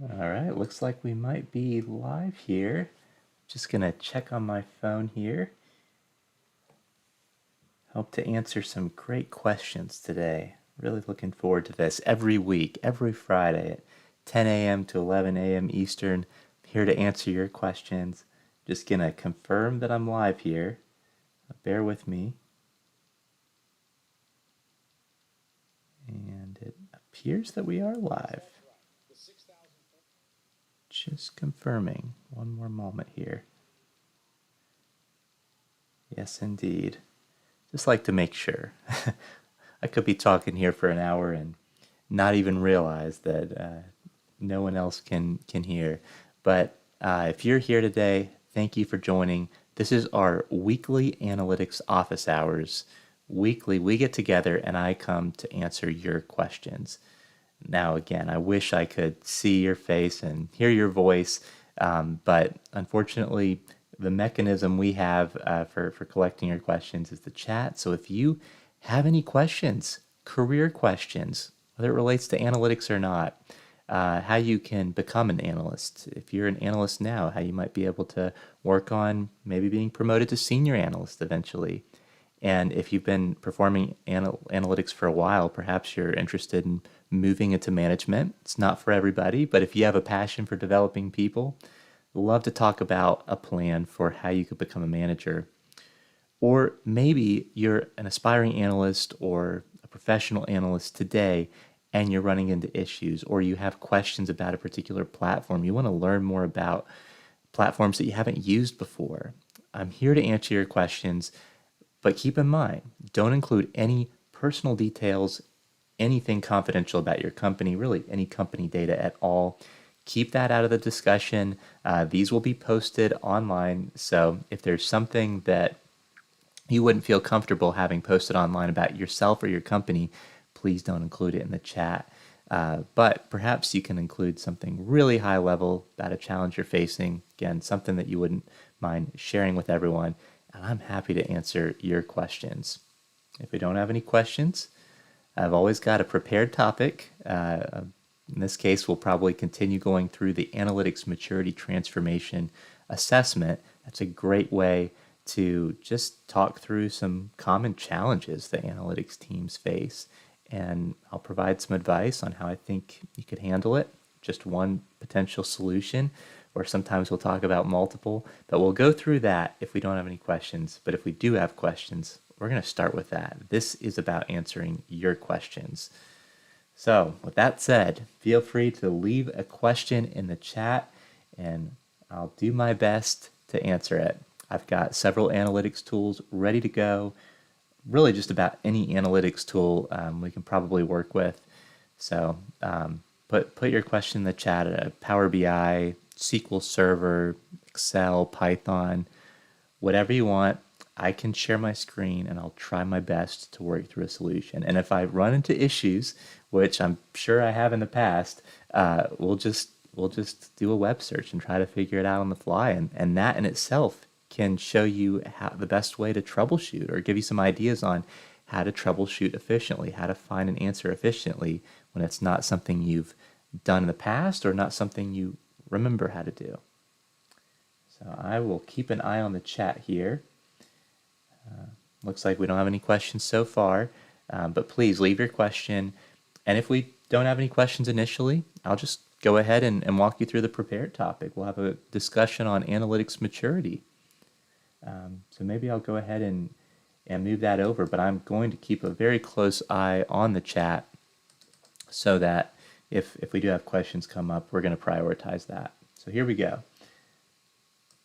All right, looks like we might be live here. Just gonna check on my phone here. Hope to answer some great questions today. Really looking forward to this. Every week, every Friday at 10 a.m. to 11 a.m. Eastern, I'm here to answer your questions. Just gonna confirm that I'm live here. Bear with me. And it appears that we are live. Just confirming. One more moment here. Yes, indeed. Just like to make sure. I could be talking here for an hour and not even realize that no one else can hear. But if you're here today, thank you for joining. This is our weekly analytics office hours. Weekly, we get together and I come to answer your questions. Now, again, I wish I could see your face and hear your voice, but unfortunately, the mechanism we have for collecting your questions is the chat. So if you have any questions, career questions, whether it relates to analytics or not, how you can become an analyst. If you're an analyst now, how you might be able to work on maybe being promoted to senior analyst eventually. And if you've been performing analytics for a while, perhaps you're interested in moving into management. It's not for everybody, but if you have a passion for developing people, I'd love to talk about a plan for how you could become a manager. Or maybe you're an aspiring analyst or a professional analyst today and you're running into issues, or you have questions about a particular platform. You want to learn more about platforms that you haven't used before. I'm here to answer your questions, but keep in mind, don't include any personal details, anything confidential about your company, really any company data at all. Keep that out of the discussion. These will be posted online. So if there's something that you wouldn't feel comfortable having posted online about yourself or your company, please don't include it in the chat. But perhaps you can include something really high level about a challenge you're facing. Again, something that you wouldn't mind sharing with everyone. And I'm happy to answer your questions. If we don't have any questions, I've always got a prepared topic. In this case, we'll probably continue going through the analytics maturity transformation assessment. That's a great way to just talk through some common challenges that analytics teams face. And I'll provide some advice on how I think you could handle it, just one potential solution, or sometimes we'll talk about multiple. But we'll go through that if we don't have any questions. But if we do have questions, we're going to start with that. This is about answering your questions. So, with that said, feel free to leave a question in the chat and I'll do my best to answer it. I've got several analytics tools ready to go. Really, just about any analytics tool we can probably work with. So, put your question in the chat. Power BI, SQL Server, Excel, Python, whatever you want. I can share my screen and I'll try my best to work through a solution. And if I run into issues, which I'm sure I have in the past, we'll just do a web search and try to figure it out on the fly. And that in itself can show you how the best way to troubleshoot or give you some ideas on how to troubleshoot efficiently, how to find an answer efficiently when it's not something you've done in the past or not something you remember how to do. So I will keep an eye on the chat here. Looks like we don't have any questions so far, but please leave your question. And if we don't have any questions initially, I'll just go ahead and walk you through the prepared topic. We'll have a discussion on analytics maturity. So maybe I'll go ahead and move that over, but I'm going to keep a very close eye on the chat so that if we do have questions come up, we're going to prioritize that. So here we go.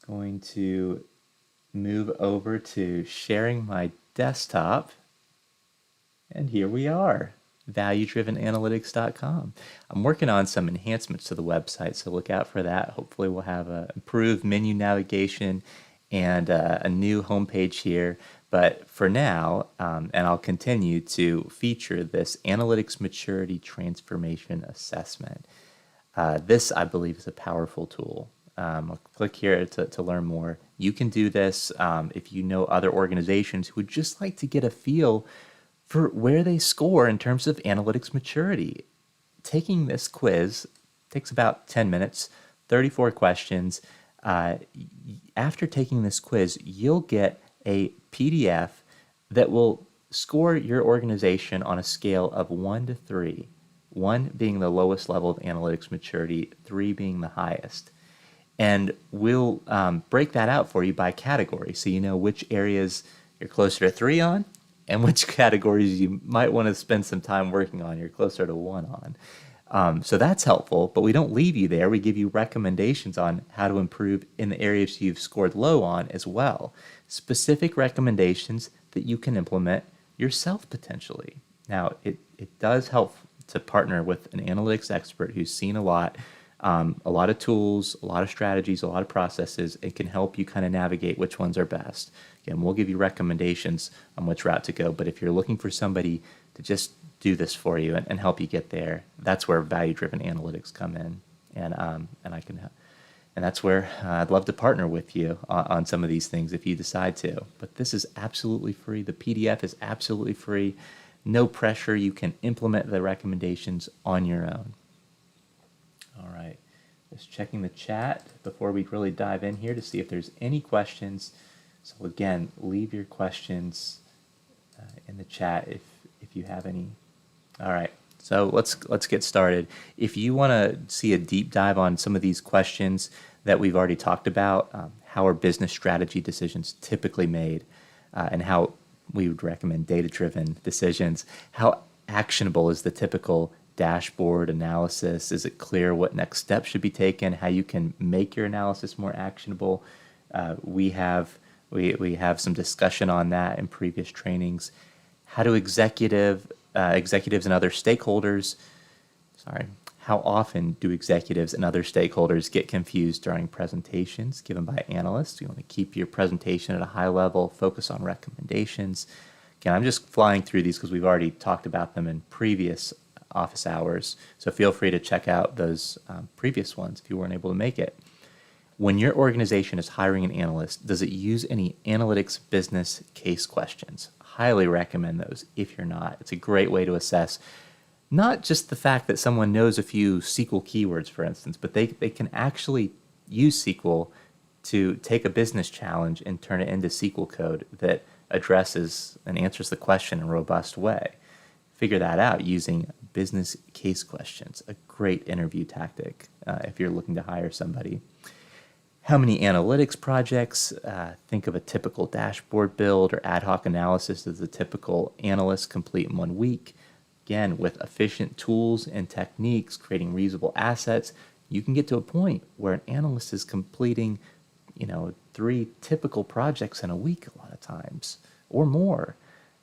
Going to move over to sharing my desktop. And here we are, valuedrivenanalytics.com. I'm working on some enhancements to the website, so look out for that. Hopefully we'll have improved menu navigation and a new homepage here. But for now, and I'll continue to feature this analytics maturity transformation assessment. This, I believe, is a powerful tool. I'll click here to learn more. You can do this if you know other organizations who would just like to get a feel for where they score in terms of analytics maturity. Taking this quiz Takes about 10 minutes, 34 questions. After taking this quiz, you'll get a PDF that will score your organization on a scale of 1 to 3, 1 being the lowest level of analytics maturity, 3 being the highest. And we'll break that out for you by category, so you know which areas you're closer to 3 on and which categories you might want to spend some time working on, you're closer to 1 on. So that's helpful, but we don't leave you there. We give you recommendations on how to improve in the areas you've scored low on as well. Specific recommendations that you can implement yourself potentially. Now, it does help to partner with an analytics expert who's seen a lot of tools, a lot of strategies, a lot of processes. It can help you kind of navigate which ones are best. Again, we'll give you recommendations on which route to go, but if you're looking for somebody to just do this for you and help you get there, that's where value-driven analytics come in, and that's where I'd love to partner with you on some of these things if you decide to. But this is absolutely free. The PDF is absolutely free. No pressure. You can implement the recommendations on your own. All right, just checking the chat before we really dive in here to see if there's any questions. So again, leave your questions in the chat if you have any. All right, so let's get started. If you want to see a deep dive on some of these questions that we've already talked about, how are business strategy decisions typically made, and how we would recommend data-driven decisions, how actionable is the typical dashboard analysis? Is it clear what next steps should be taken? How you can make your analysis more actionable? We have some discussion on that in previous trainings. How do executives and other stakeholders, how often do executives and other stakeholders get confused during presentations given by analysts? You want to keep your presentation at a high level, focus on recommendations. Again, I'm just flying through these because we've already talked about them in previous office hours, so feel free to check out those previous ones if you weren't able to make it. When your organization is hiring an analyst, does it use any analytics business case questions? Highly recommend those if you're not. It's a great way to assess not just the fact that someone knows a few SQL keywords, for instance, but they can actually use SQL to take a business challenge and turn it into SQL code that addresses and answers the question in a robust way. Figure that out using business case questions, a great interview tactic if you're looking to hire somebody. How many analytics projects? Think of a typical dashboard build or ad hoc analysis as a typical analyst complete in 1 week. Again, with efficient tools and techniques, creating reusable assets, you can get to a point where an analyst is completing, 3 typical projects in a week a lot of times, or more.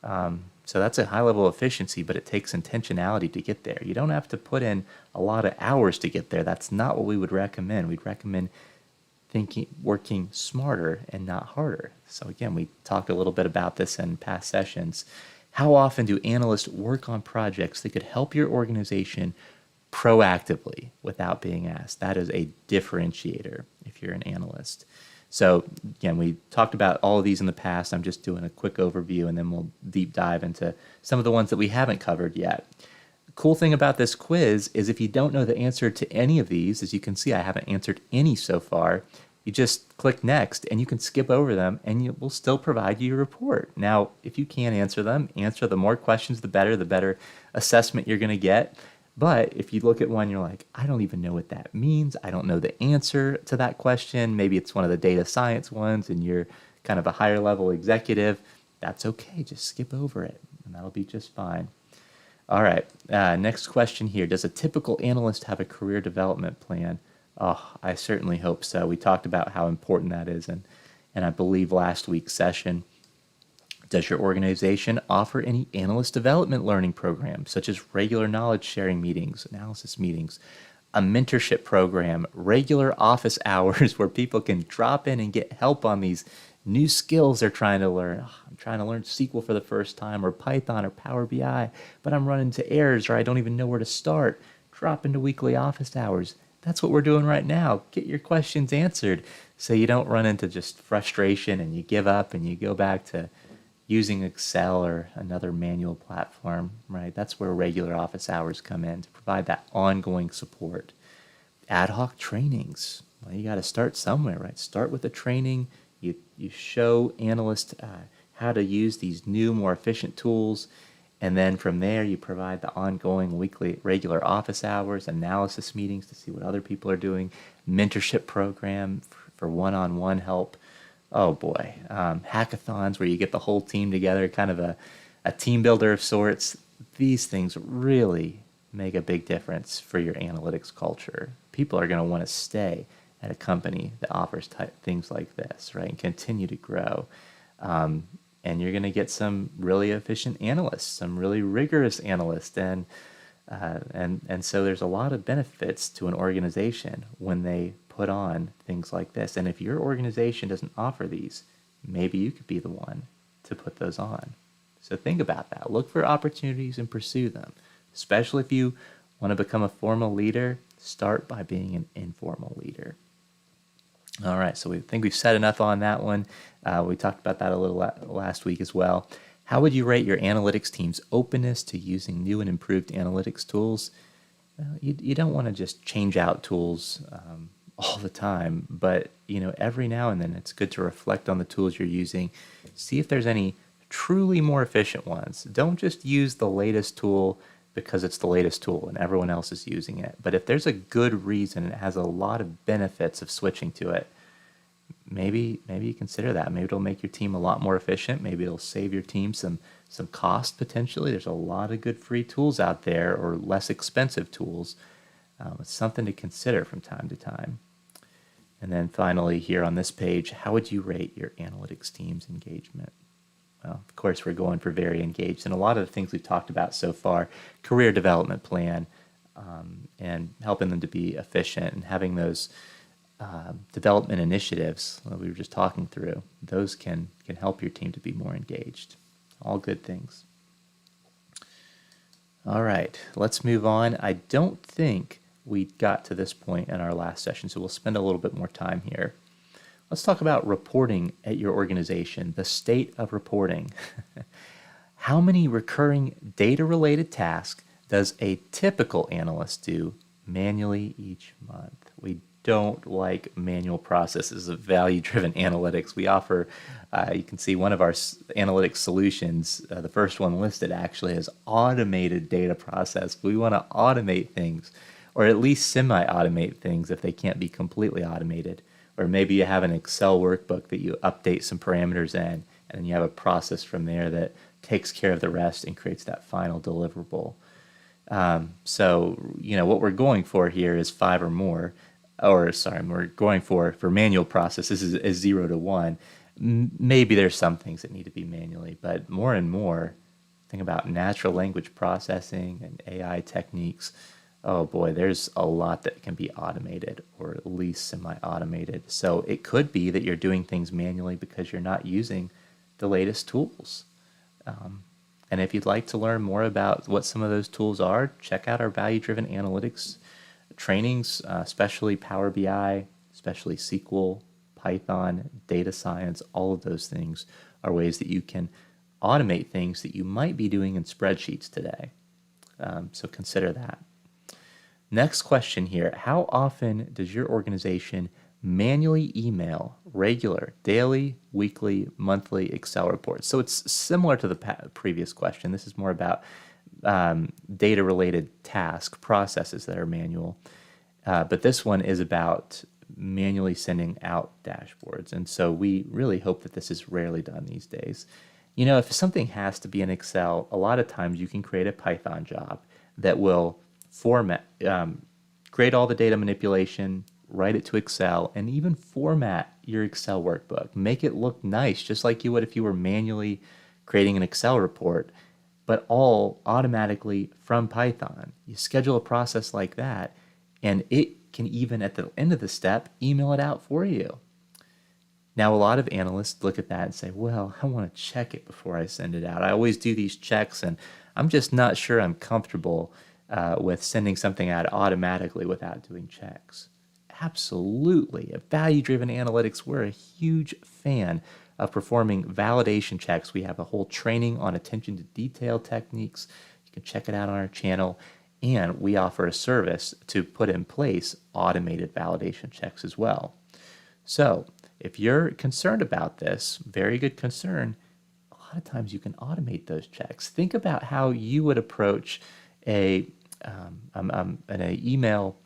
So that's a high level of efficiency, but it takes intentionality to get there. You don't have to put in a lot of hours to get there. That's not what we would recommend. We'd recommend working smarter and not harder. So again, we talked a little bit about this in past sessions. How often do analysts work on projects that could help your organization proactively without being asked? That is a differentiator if you're an analyst. So again, we talked about all of these in the past. I'm just doing a quick overview, and then we'll deep dive into some of the ones that we haven't covered yet. The cool thing about this quiz is if you don't know the answer to any of these, as you can see, I haven't answered any so far, you just click next and you can skip over them and it will still provide you your report. Now, if you can't answer them, the more questions, the better assessment you're going to get. But if you look at one, you're like, I don't even know what that means. I don't know the answer to that question. Maybe it's one of the data science ones and you're kind of a higher level executive. That's okay. Just skip over it and that'll be just fine. All right. Next question here. Does a typical analyst have a career development plan? Oh, I certainly hope so. We talked about how important that is. And I believe last week's session, does your organization offer any analyst development learning programs, such as regular knowledge sharing meetings, analysis meetings, a mentorship program, regular office hours where people can drop in and get help on these new skills they're trying to learn? Oh, I'm trying to learn SQL for the first time, or Python or Power BI, but I'm running into errors or I don't even know where to start. Drop into weekly office hours. That's what we're doing right now. Get your questions answered so you don't run into just frustration and you give up and you go back to using Excel or another manual platform, right? That's where regular office hours come in to provide that ongoing support. Ad hoc trainings. Well, you got to start somewhere, right? Start with a training. You show analysts how to use these new, more efficient tools. And then from there, you provide the ongoing weekly, regular office hours, analysis meetings to see what other people are doing, mentorship program for one-on-one help. Oh boy, hackathons where you get the whole team together, kind of a team builder of sorts. These things really make a big difference for your analytics culture. People are going to want to stay at a company that offers things like this, right, and continue to grow. And you're going to get some really efficient analysts, some really rigorous analysts, and so there's a lot of benefits to an organization when they put on things like this. And if your organization doesn't offer these, maybe you could be the one to put those on. So think about that. Look for opportunities and pursue them. Especially if you want to become a formal leader, start by being an informal leader. All right, so we think we've said enough on that one. We talked about that a little last week as well. How would you rate your analytics team's openness to using new and improved analytics tools? Well, you don't want to just change out tools all the time, but every now and then it's good to reflect on the tools you're using, see if there's any truly more efficient ones. Don't just use the latest tool because it's the latest tool and everyone else is using it. But if there's a good reason and it has a lot of benefits of switching to it, maybe you consider that. Maybe it'll make your team a lot more efficient. Maybe it'll save your team some cost potentially. There's a lot of good free tools out there, or less expensive tools. It's something to consider from time to time. And then finally here on this page, how would you rate your analytics team's engagement? Well, of course, we're going for very engaged. And a lot of the things we've talked about so far, career development plan, and helping them to be efficient and having those development initiatives that we were just talking through, those can help your team to be more engaged. All good things. All right, let's move on. I don't think we got to this point in our last session, so we'll spend a little bit more time here. Let's talk about reporting at your organization, the state of reporting. How many recurring data-related tasks does a typical analyst do manually each month? We don't like manual processes of value-driven analytics. We offer, you can see one of our analytics solutions, the first one listed actually has automated data process. We want to automate things, or at least semi-automate things if they can't be completely automated. Or maybe you have an Excel workbook that you update some parameters in, and you have a process from there that takes care of the rest and creates that final deliverable. So, what we're going for here is 5 or more, we're going for manual processes is 0 to 1. Maybe there's some things that need to be manually, but more and more, think about natural language processing and AI techniques. Oh boy, there's a lot that can be automated, or at least semi-automated. So it could be that you're doing things manually because you're not using the latest tools. And if you'd like to learn more about what some of those tools are, check out our value-driven analytics trainings, especially Power BI, especially SQL, Python, data science. All of those things are ways that you can automate things that you might be doing in spreadsheets today. So consider that. Next question here. How often does your organization manually email regular, daily, weekly, monthly Excel reports? So it's similar to the previous question. This is more about data-related task processes that are manual. But this one is about manually sending out dashboards. And so we really hope that this is rarely done these days. If something has to be in Excel, a lot of times you can create a Python job that will format, create all the data manipulation, write it to Excel, and even format your Excel workbook. Make it look nice, just like you would if you were manually creating an Excel report, but all automatically from Python. You schedule a process like that, and it can even, at the end of the step, email it out for you. Now, a lot of analysts look at that and say, well, I want to check it before I send it out. I always do these checks, and I'm just not sure I'm comfortable with sending something out automatically without doing checks. Absolutely. At Value-Driven Analytics, we're a huge fan of performing validation checks. We have a whole training on attention to detail techniques. You can check it out on our channel. And we offer a service to put in place automated validation checks as well. So if you're concerned about this, very good concern, a lot of times you can automate those checks. Think about how you would approach an email,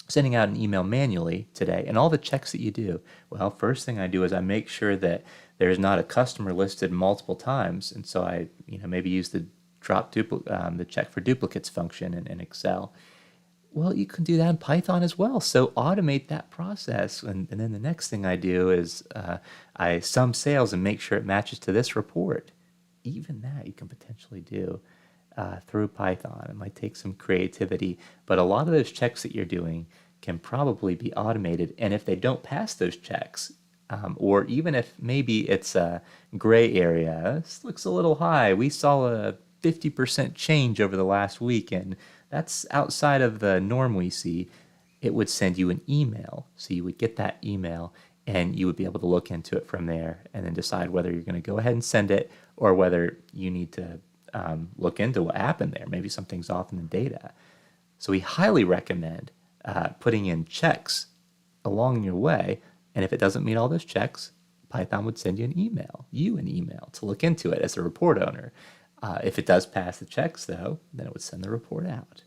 sending out an email manually today, and all the checks that you do. Well, first thing I do is I make sure that there's not a customer listed multiple times, and so I, maybe use the the check for duplicates function in Excel. Well, you can do that in Python as well. So automate that process. And then the next thing I do is I sum sales and make sure it matches to this report. Even that you can potentially do through Python. It might take some creativity, but a lot of those checks that you're doing can probably be automated. And if they don't pass those checks, or even if maybe it's a gray area, this looks a little high. We saw a 50% change over the last week, and that's outside of the norm we see. It would send you an email. So you would get that email and you would be able to look into it from there and then decide whether you're going to go ahead and send it or whether you need to look into what happened there. Maybe something's off in the data. So we highly recommend putting in checks along your way. And if it doesn't meet all those checks, Python would send you an email to look into it as a report owner. If it does pass the checks, though, then it would send the report out.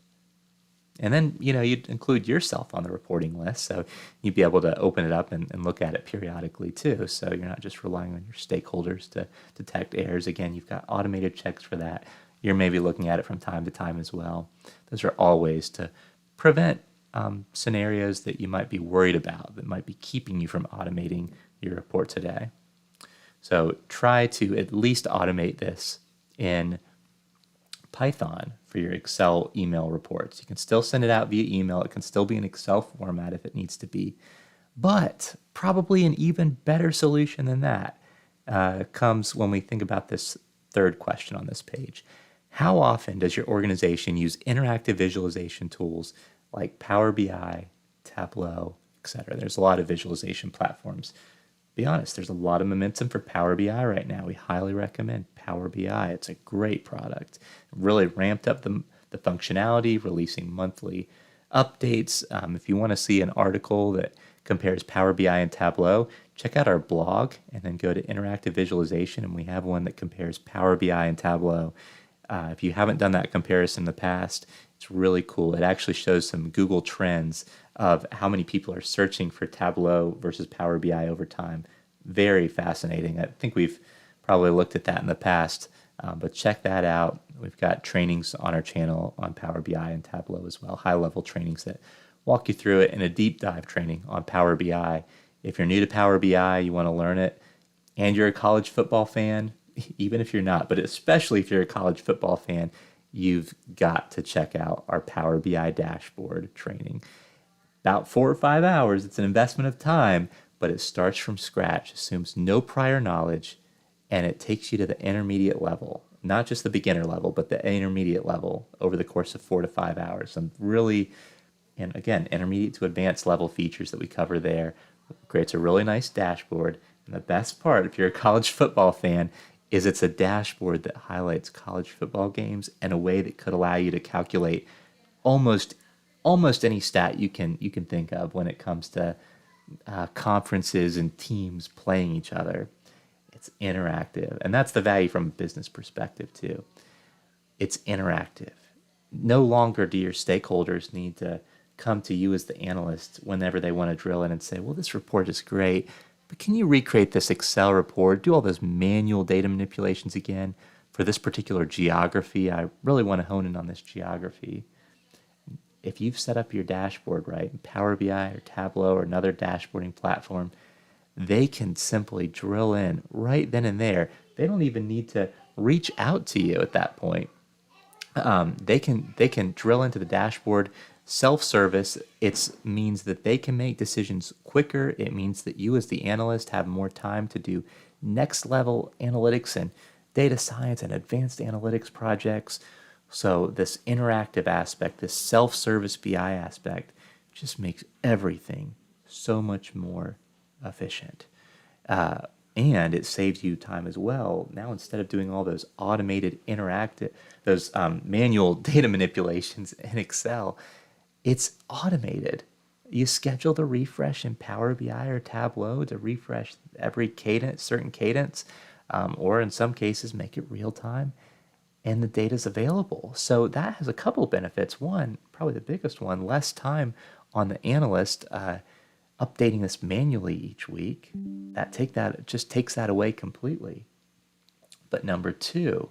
And then, you'd include yourself on the reporting list, so you'd be able to open it up and look at it periodically, too. So you're not just relying on your stakeholders to detect errors. Again, you've got automated checks for that. You're maybe looking at it from time to time as well. Those are all ways to prevent scenarios that you might be worried about that might be keeping you from automating your report today. So try to at least automate this in Python for your Excel email reports. You can still send it out via email. It can still be in Excel format if it needs to be. But probably an even better solution than that comes when we think about this third question on this page. How often does your organization use interactive visualization tools like Power BI, Tableau, etc.? There's a lot of visualization platforms. Be honest, there's a lot of momentum for Power BI right now. We highly recommend Power BI. It's a great product. It really ramped up the functionality, releasing monthly updates. If you want to see an article that compares Power BI and Tableau, check out our blog and then go to Interactive Visualization, and we have one that compares Power BI and Tableau. If you haven't done that comparison in the past, it's really cool. It actually shows some Google trends of how many people are searching for Tableau versus Power BI over time. Very fascinating. I think we've probably looked at that in the past, but check that out. We've got trainings on our channel on Power BI and Tableau as well, high-level trainings that walk you through it, and a deep dive training on Power BI. If you're new to Power BI, you want to learn it, and you're a college football fan, even if you're not, but especially if you're a college football fan, you've got to check out our Power BI dashboard training. About 4 or 5 hours. It's an investment of time, but it starts from scratch, assumes no prior knowledge, and it takes you to the intermediate level, not just the beginner level, but the intermediate level over the course of 4 to 5 hours. Some really, and again, intermediate to advanced level features that we cover there. It creates a really nice dashboard. And the best part, if you're a college football fan, is it's a dashboard that highlights college football games in a way that could allow you to calculate almost any stat you can think of when it comes to conferences and teams playing each other. It's interactive, and that's the value from a business perspective too. It's interactive. No longer do your stakeholders need to come to you as the analyst whenever they want to drill in and say, well, this report is great, but can you recreate this Excel report, do all those manual data manipulations again for this particular geography? I really want to hone in on this geography. If you've set up your dashboard right in Power BI or Tableau or another dashboarding platform, they can simply drill in right then and there. They don't even need to reach out to you at that point. They can drill into the dashboard. Self-service, it means that they can make decisions quicker. It means that you as the analyst have more time to do next level analytics and data science and advanced analytics projects. So this interactive aspect, this self-service BI aspect, just makes everything so much more efficient. And it saves you time as well. Now, instead of doing all those automated those manual data manipulations in Excel, it's automated. You schedule the refresh in Power BI or Tableau to refresh every certain cadence, or in some cases, make it real time, and the data's available. So that has a couple of benefits. One, probably the biggest one, less time on the analyst updating this manually each week. That just takes that away completely. But number two,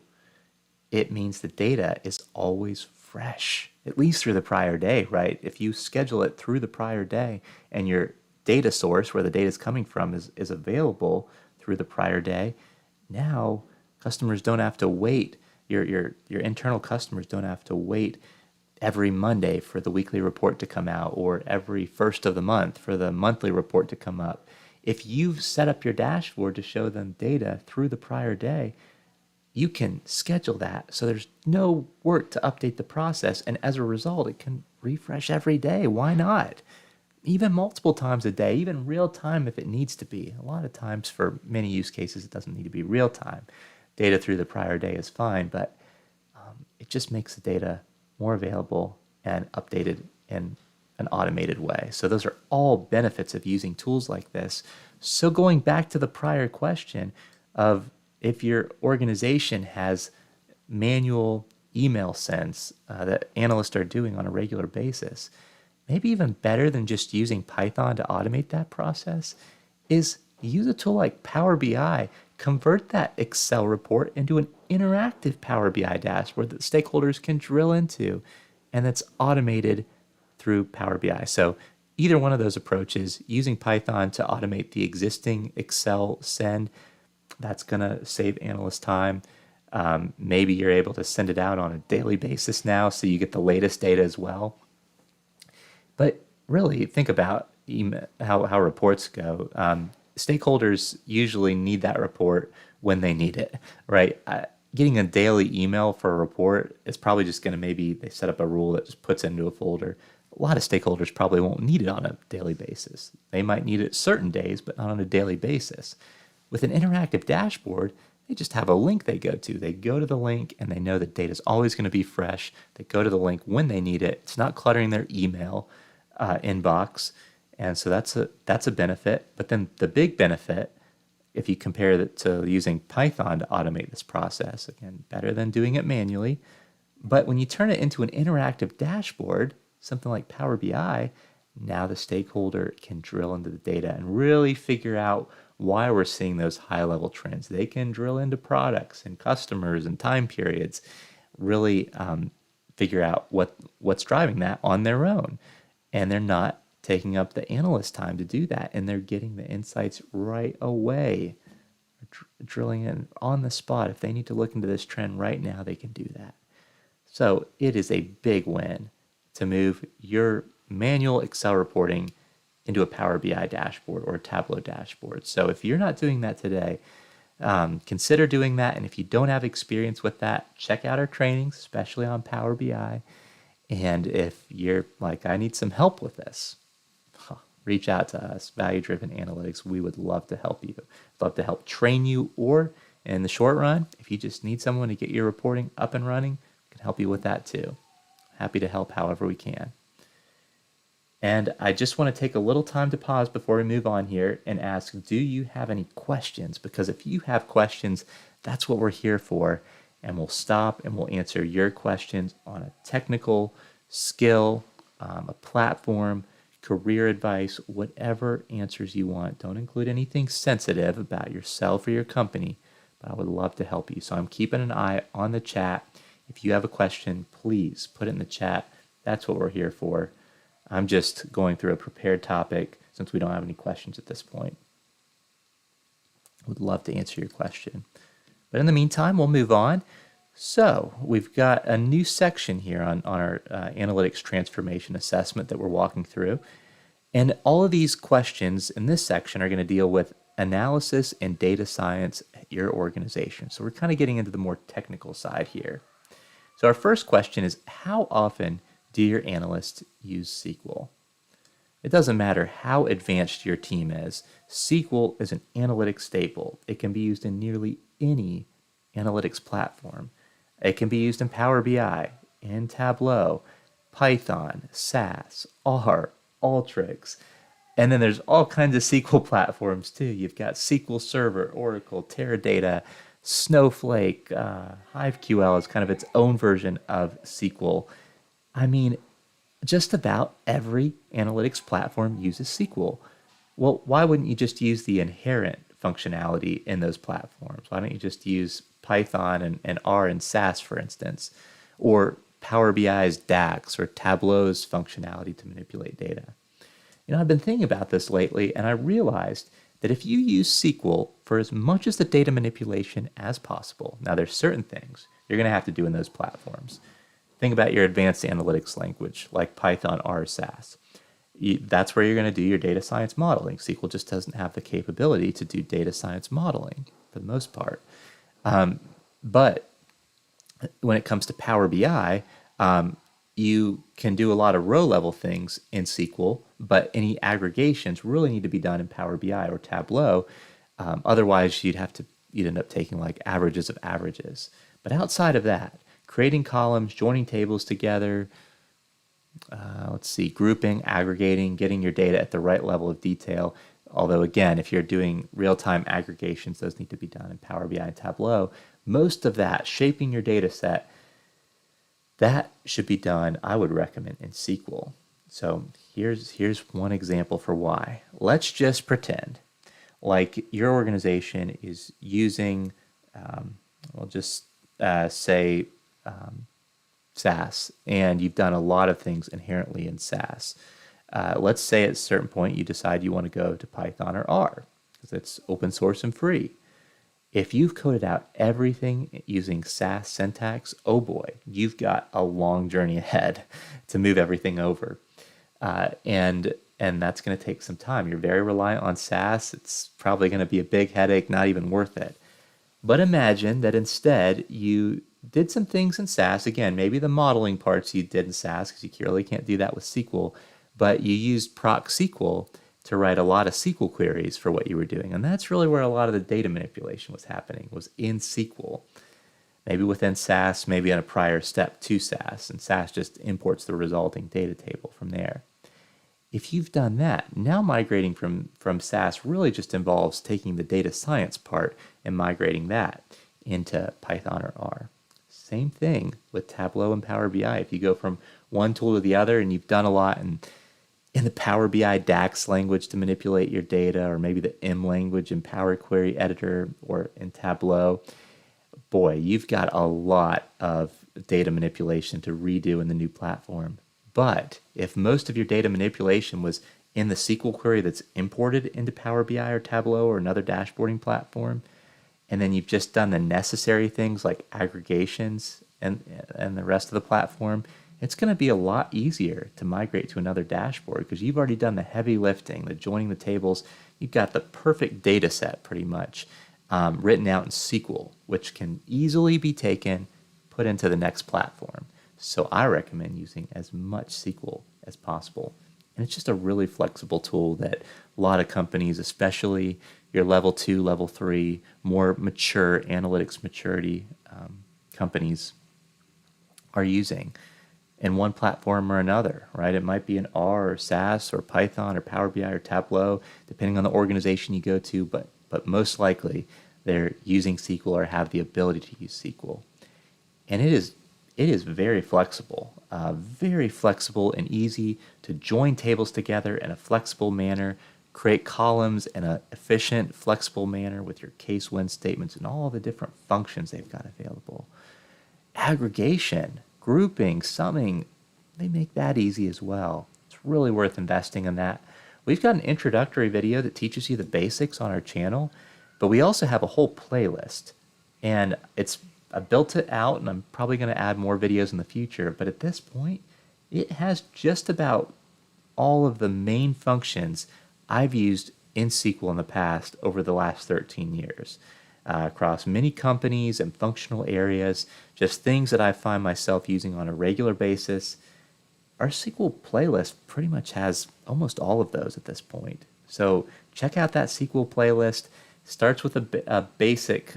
it means the data is always fresh, at least through the prior day, right? If you schedule it through the prior day and your data source, where the data is coming from, is available through the prior day, now customers don't have to wait. Your internal customers don't have to wait every Monday for the weekly report to come out, or every first of the month for the monthly report to come up. If you've set up your dashboard to show them data through the prior day, you can schedule that so there's no work to update the process, and as a result it can refresh every day. Why not? Even multiple times a day, even real time if it needs to be. A lot of times for many use cases it doesn't need to be real time. Data through the prior day is fine, but it just makes the data more available and updated in an automated way. So those are all benefits of using tools like this. So going back to the prior question of if your organization has manual email sends that analysts are doing on a regular basis, maybe even better than just using Python to automate that process is use a tool like Power BI. Convert that Excel report into an interactive Power BI dashboard that stakeholders can drill into, and that's automated through Power BI. So either one of those approaches, using Python to automate the existing Excel send, that's going to save analysts time. Maybe you're able to send it out on a daily basis now, so you get the latest data as well. But really, think about how reports go. Stakeholders usually need that report when they need it, right? Getting a daily email for a report is probably just going to, maybe they set up a rule that just puts it into a folder. A lot of stakeholders probably won't need it on a daily basis. They might need it certain days, but not on a daily basis. With an interactive dashboard, they just have a link they go to. They go to the link and they know that data is always going to be fresh. They go to the link when they need it. It's not cluttering their email inbox. And so that's a benefit. But then the big benefit, if you compare it to using Python to automate this process, again, better than doing it manually. But when you turn it into an interactive dashboard, something like Power BI, now the stakeholder can drill into the data and really figure out why we're seeing those high-level trends. They can drill into products and customers and time periods, really figure out what's driving that on their own. And they're not taking up the analyst time to do that, and they're getting the insights right away, drilling in on the spot. If they need to look into this trend right now, they can do that. So it is a big win to move your manual Excel reporting into a Power BI dashboard or a Tableau dashboard. So if you're not doing that today, consider doing that. And if you don't have experience with that, check out our trainings, especially on Power BI. And if you're like, I need some help with this, reach out to us, Value Driven Analytics. We would love to help you, love to help train you, or in the short run, if you just need someone to get your reporting up and running, we can help you with that too. Happy to help however we can. And I just want to take a little time to pause before we move on here and ask, do you have any questions? Because if you have questions, that's what we're here for. And we'll stop and we'll answer your questions on a technical skill, a platform, career advice, whatever answers you want. Don't include anything sensitive about yourself or your company, but I would love to help you. So I'm keeping an eye on the chat. If you have a question, please put it in the chat. That's what we're here for. I'm just going through a prepared topic since we don't have any questions at this point. Would love to answer your question. But in the meantime, we'll move on. So we've got a new section here on our analytics transformation assessment that we're walking through. And all of these questions in this section are going to deal with analysis and data science at your organization. So we're kind of getting into the more technical side here. So our first question is, how often do your analysts use SQL? It doesn't matter how advanced your team is. SQL is an analytics staple. It can be used in nearly any analytics platform. It can be used in Power BI, in Tableau, Python, SAS, R, Alteryx. And then there's all kinds of SQL platforms too. You've got SQL Server, Oracle, Teradata, Snowflake, HiveQL is kind of its own version of SQL. I mean, just about every analytics platform uses SQL. Well, why wouldn't you just use the inherent functionality in those platforms? Why don't you just use Python and R and SAS, for instance, or Power BI's DAX or Tableau's functionality to manipulate data? I've been thinking about this lately, and I realized that if you use SQL for as much as the data manipulation as possible, now there's certain things you're going to have to do in those platforms. Think about your advanced analytics language like Python, R, SAS. That's where you're going to do your data science modeling. SQL just doesn't have the capability to do data science modeling for the most part. But when it comes to Power BI, you can do a lot of row-level things in SQL, but any aggregations really need to be done in Power BI or Tableau. Otherwise, you'd end up taking like averages of averages. But outside of that, creating columns, joining tables together, grouping, aggregating, getting your data at the right level of detail. Although again, if you're doing real-time aggregations, those need to be done in Power BI and Tableau. Most of that, shaping your data set, that should be done, I would recommend, in SQL. So here's one example for why. Let's just pretend like your organization is using, say SAS, and you've done a lot of things inherently in SAS. Let's say at a certain point you decide you want to go to Python or R, because it's open source and free. If you've coded out everything using SAS syntax, oh boy, you've got a long journey ahead to move everything over. And that's going to take some time. You're very reliant on SAS. It's probably going to be a big headache, not even worth it. But imagine that instead you did some things in SAS. Again, maybe the modeling parts you did in SAS, because you clearly can't do that with SQL, but you used proc SQL to write a lot of SQL queries for what you were doing. And that's really where a lot of the data manipulation was happening, was in SQL. Maybe within SAS, maybe on a prior step to SAS, and SAS just imports the resulting data table from there. If you've done that, now migrating from SAS really just involves taking the data science part and migrating that into Python or R. Same thing with Tableau and Power BI. If you go from one tool to the other and you've done a lot in the Power BI DAX language to manipulate your data, or maybe the M language in Power Query Editor or in Tableau, boy, you've got a lot of data manipulation to redo in the new platform. But if most of your data manipulation was in the SQL query that's imported into Power BI or Tableau or another dashboarding platform, and then you've just done the necessary things like aggregations and the rest of the platform, it's going to be a lot easier to migrate to another dashboard because you've already done the heavy lifting, the joining the tables. You've got the perfect data set pretty much written out in SQL, which can easily be taken, put into the next platform. So I recommend using as much SQL as possible. And it's just a really flexible tool that a lot of companies, especially your level 2, level 3, more mature analytics maturity companies, are using in one platform or another, right? It might be an R or SAS or Python or Power BI or Tableau, depending on the organization you go to, but most likely they're using SQL or have the ability to use SQL. And it is very flexible and easy to join tables together in a flexible manner, create columns in an efficient, flexible manner with your case when statements and all the different functions they've got available. Aggregation, grouping, summing, they make that easy as well. It's really worth investing in that. We've got an introductory video that teaches you the basics on our channel, but we also have a whole playlist. And I built it out, and I'm probably going to add more videos in the future, but at this point, it has just about all of the main functions I've used in SQL in the past over the last 13 years. Across many companies and functional areas, just things that I find myself using on a regular basis our SQL playlist pretty much has almost all of those at this point. So check out that SQL playlist. Starts with a basic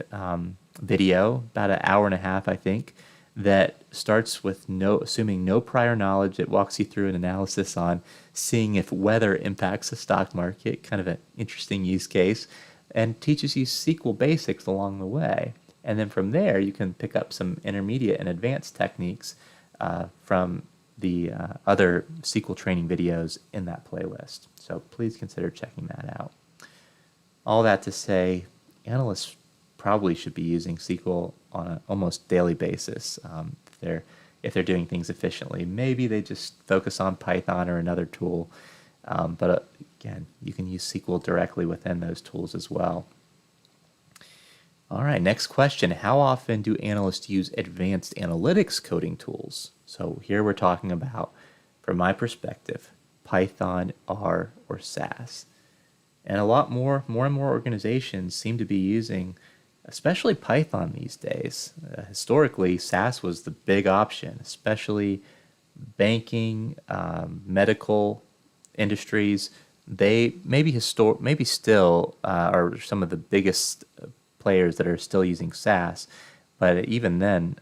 video, about an hour and a half, I think, that starts with assuming no prior knowledge. It walks you through an analysis on seeing if weather impacts the stock market, kind of an interesting use case, and teaches you SQL basics along the way. And then from there, you can pick up some intermediate and advanced techniques from the other SQL training videos in that playlist. So please consider checking that out. All that to say, analysts probably should be using SQL on an almost daily basis if they're doing things efficiently. Maybe they just focus on Python or another tool, but again, you can use SQL directly within those tools as well. All right, next question. How often do analysts use advanced analytics coding tools? So here we're talking about, from my perspective, Python, R, or SAS. And a lot more and more organizations seem to be using, especially Python these days. Historically, SAS was the big option, especially banking, medical industries. They maybe still are some of the biggest players that are still using SAS, but even then,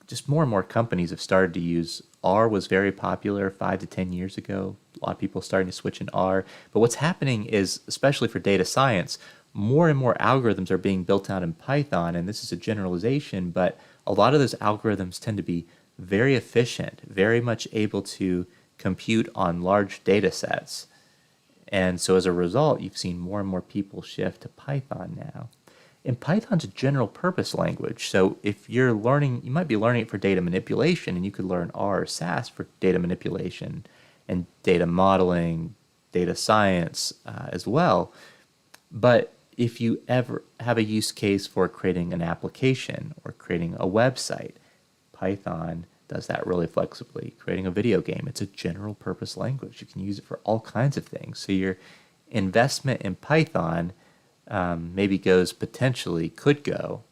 just more and more companies have started to use R. Was very popular 5 to 10 years ago. A lot of people starting to switch in R. But what's happening is, especially for data science, more and more algorithms are being built out in Python, and this is a generalization, but a lot of those algorithms tend to be very efficient, very much able to compute on large data sets. And so as a result, you've seen more and more people shift to Python now. And Python's a general purpose language, so if you're learning, you might be learning it for data manipulation, and you could learn R or SAS for data manipulation and data modeling, data science as well. But if you ever have a use case for creating an application or creating a website, Python does that really flexibly. Creating a video game, it's a general purpose language. You can use it for all kinds of things. So your investment in Python maybe could go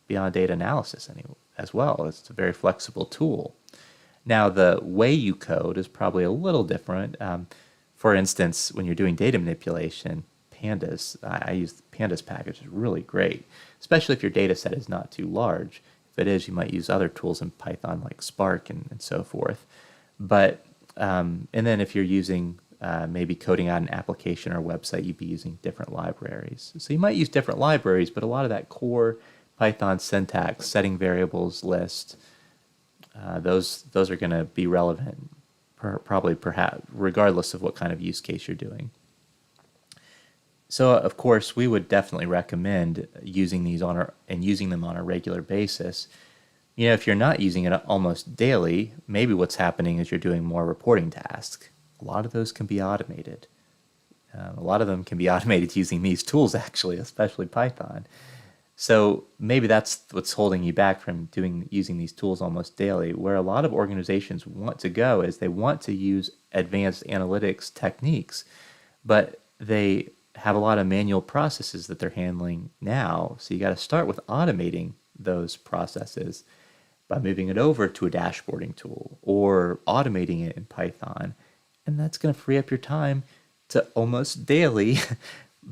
beyond data analysis as well. It's a very flexible tool. Now, the way you code is probably a little different. For instance, when you're doing data manipulation, Pandas, I use the Pandas package. It's really great, especially if your data set is not too large. If it is, you might use other tools in Python like Spark and so forth. But, and then if you're using maybe coding out an application or website, you'd be using different libraries. So you might use different libraries, but a lot of that core Python syntax, setting variables list, those are going to be relevant, perhaps regardless of what kind of use case you're doing. So of course, we would definitely recommend using these using them on a regular basis. You know, if you're not using it almost daily, maybe what's happening is you're doing more reporting tasks. A lot of those can be automated. A lot of them can be automated using these tools, actually, especially Python. So maybe that's what's holding you back from using these tools almost daily. Where a lot of organizations want to go is they want to use advanced analytics techniques, but they have a lot of manual processes that they're handling now. So you got to start with automating those processes by moving it over to a dashboarding tool or automating it in Python. And that's going to free up your time to almost daily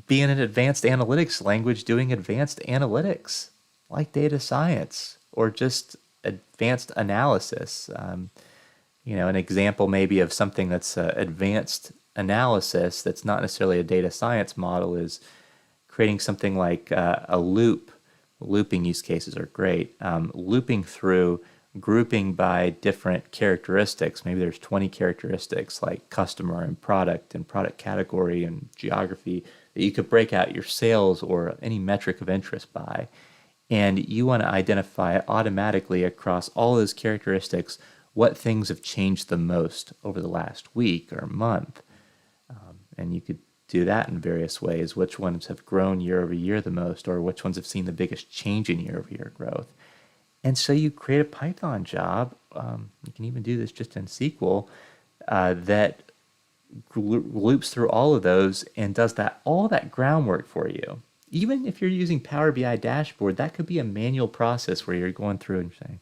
be in an advanced analytics language doing advanced analytics like data science or just advanced analysis. An example maybe of something that's advanced analysis that's not necessarily a data science model is creating something like a loop. Looping use cases are great. Looping through, grouping by different characteristics. Maybe there's 20 characteristics like customer and product category and geography that you could break out your sales or any metric of interest by. And you want to identify automatically across all those characteristics what things have changed the most over the last week or month. And you could do that in various ways. Which ones have grown year over year the most, or which ones have seen the biggest change in year over year growth. And so you create a Python job, you can even do this just in SQL, that loops through all of those and does all that groundwork for you. Even if you're using Power BI dashboard, that could be a manual process where you're going through and saying,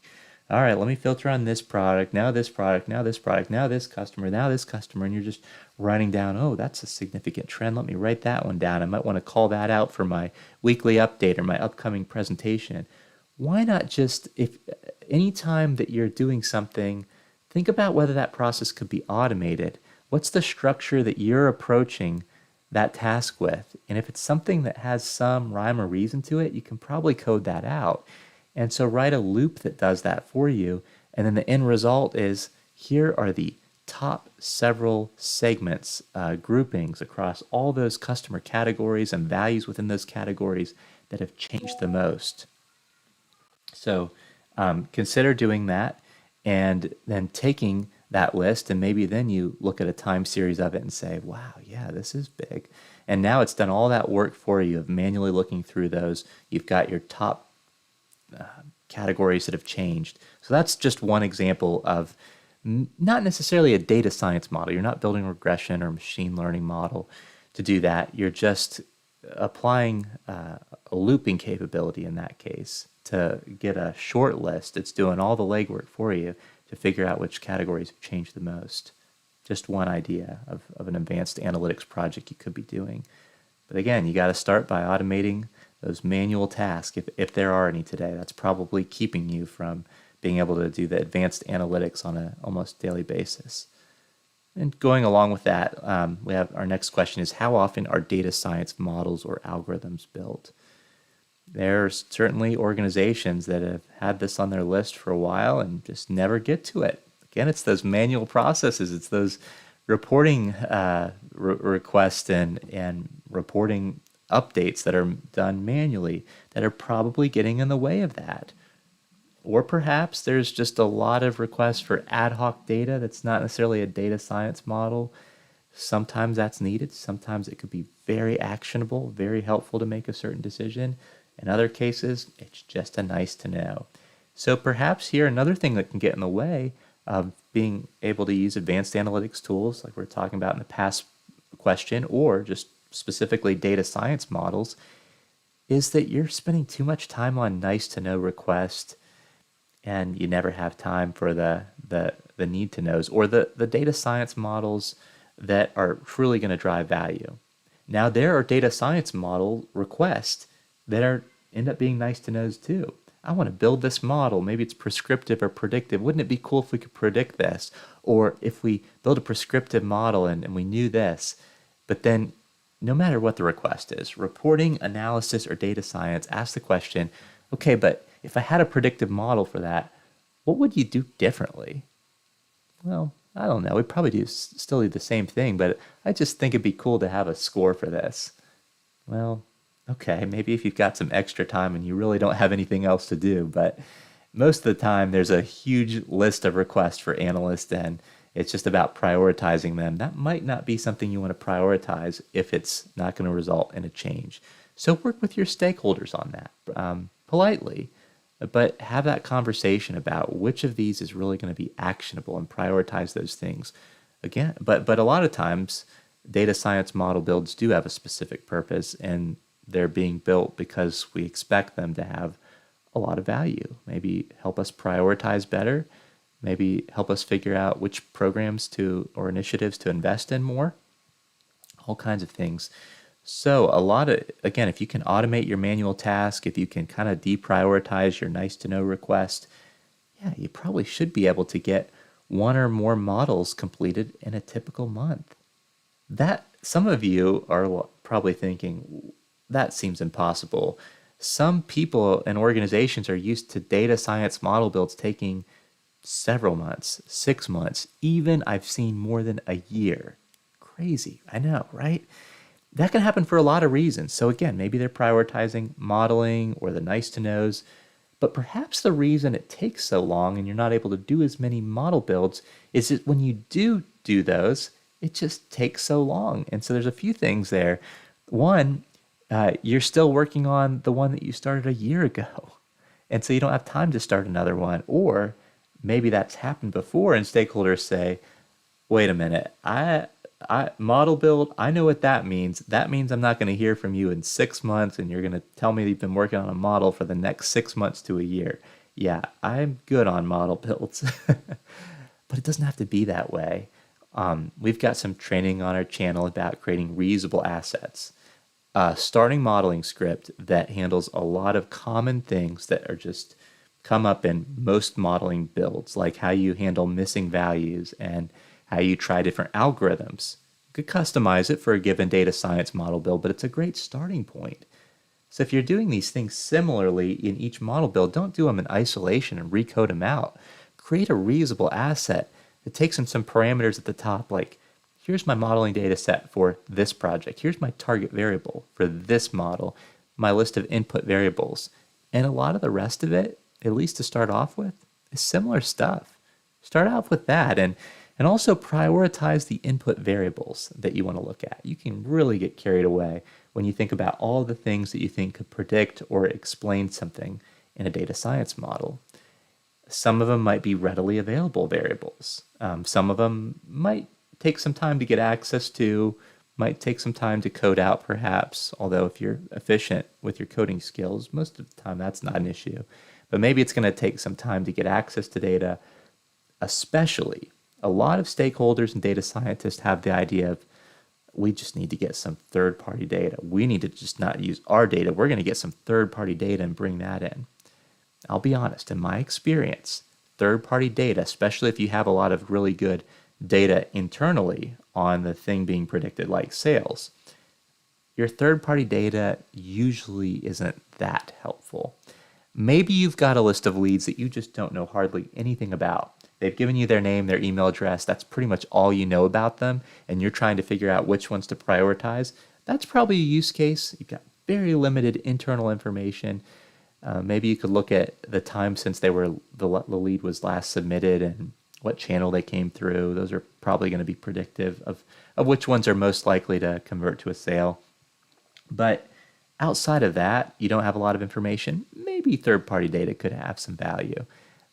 all right, let me filter on this product, now this product, now this product, now this customer, now this customer, and you're just writing down, oh, that's a significant trend. Let me write that one down. I might want to call that out for my weekly update or my upcoming presentation. Why not just, if anytime that you're doing something, think about whether that process could be automated. What's the structure that you're approaching that task with? And if it's something that has some rhyme or reason to it, you can probably code that out. And so write a loop that does that for you. And then the end result is, here are the top several segments, groupings across all those customer categories and values within those categories that have changed the most. So consider doing that and then taking that list, and maybe then you look at a time series of it and say, wow, yeah, this is big. And now it's done all that work for you of manually looking through those. You've got your top categories that have changed. So that's just one example of not necessarily a data science model. You're not building regression or machine learning model to do that. You're just applying a looping capability in that case to get a short list. It's doing all the legwork for you to figure out which categories have changed the most. Just one idea of an advanced analytics project you could be doing. But again, you got to start by automating those manual tasks, if there are any today. That's probably keeping you from being able to do the advanced analytics on an almost daily basis. And going along with that, we have our next question is, how often are data science models or algorithms built? There are certainly organizations that have had this on their list for a while and just never get to it. Again, it's those manual processes. It's those reporting requests and reporting updates that are done manually that are probably getting in the way of that. Or perhaps there's just a lot of requests for ad hoc data that's not necessarily a data science model. Sometimes that's needed. Sometimes it could be very actionable, very helpful to make a certain decision. In other cases, it's just a nice to know. So perhaps here another thing that can get in the way of being able to use advanced analytics tools like we're talking about in the past question, or just specifically data science models, is that you're spending too much time on nice to know requests and you never have time for the need to knows or the data science models that are truly going to drive value. Now there are data science model requests that end up being nice to knows too. I want to build this model. Maybe it's prescriptive or predictive. Wouldn't it be cool if we could predict this? Or if we build a prescriptive model and we knew this, but then no matter what the request is, reporting, analysis, or data science, ask the question, okay, but if I had a predictive model for that, what would you do differently? Well, I don't know. We'd probably still do the same thing, but I just think it'd be cool to have a score for this. Well, okay, maybe if you've got some extra time and you really don't have anything else to do, but most of the time there's a huge list of requests for analysts and it's just about prioritizing them. That might not be something you want to prioritize if it's not going to result in a change. So work with your stakeholders on that politely, but have that conversation about which of these is really going to be actionable and prioritize those things. Again, but a lot of times data science model builds do have a specific purpose and they're being built because we expect them to have a lot of value. Maybe help us prioritize better, maybe help us figure out which programs or initiatives to invest in more, all kinds of things. So again, if you can automate your manual task, if you can kind of deprioritize your nice to know request, yeah, you probably should be able to get one or more models completed in a typical month. That, some of you are probably thinking, that seems impossible. Some people and organizations are used to data science model builds taking several months, 6 months, even I've seen more than a year. Crazy, I know, right? That can happen for a lot of reasons. So again, maybe they're prioritizing modeling or the nice to knows, but perhaps the reason it takes so long and you're not able to do as many model builds is that when you do those, it just takes so long. And so there's a few things there. One, you're still working on the one that you started a year ago. And so you don't have time to start another one. Or maybe that's happened before and stakeholders say, wait a minute, I model build, I know what that means. That means I'm not going to hear from you in 6 months and you're going to tell me that you've been working on a model for the next 6 months to a year. Yeah, I'm good on model builds, but it doesn't have to be that way. We've got some training on our channel about creating reusable assets. A starting modeling script that handles a lot of common things that are just come up in most modeling builds, like how you handle missing values and how you try different algorithms. You could customize it for a given data science model build, but it's a great starting point. So if you're doing these things similarly in each model build, don't do them in isolation and recode them out. Create a reusable asset that takes in some parameters at the top, like here's my modeling data set for this project. Here's my target variable for this model, my list of input variables. And a lot of the rest of it, at least to start off with, is similar stuff. Start off with that and also prioritize the input variables that you want to look at. You can really get carried away when you think about all the things that you think could predict or explain something in a data science model. Some of them might be readily available variables. Some of them might take some time to get access to, might take some time to code out perhaps, although if you're efficient with your coding skills, most of the time that's not an issue. But maybe it's going to take some time to get access to data, especially a lot of stakeholders and data scientists have the idea of we just need to get some third-party data. We need to just not use our data. We're going to get some third-party data and bring that in. I'll be honest, in my experience, third-party data, especially if you have a lot of really good data internally on the thing being predicted, like sales, your third-party data usually isn't that helpful. Maybe you've got a list of leads that you just don't know hardly anything about. They've given you their name, their email address. That's pretty much all you know about them, and you're trying to figure out which ones to prioritize. That's probably a use case. You've got very limited internal information. Maybe you could look at the time since the lead was last submitted and what channel they came through. Those are probably going to be predictive of which ones are most likely to convert to a sale. But outside of that, you don't have a lot of information. Maybe third-party data could have some value.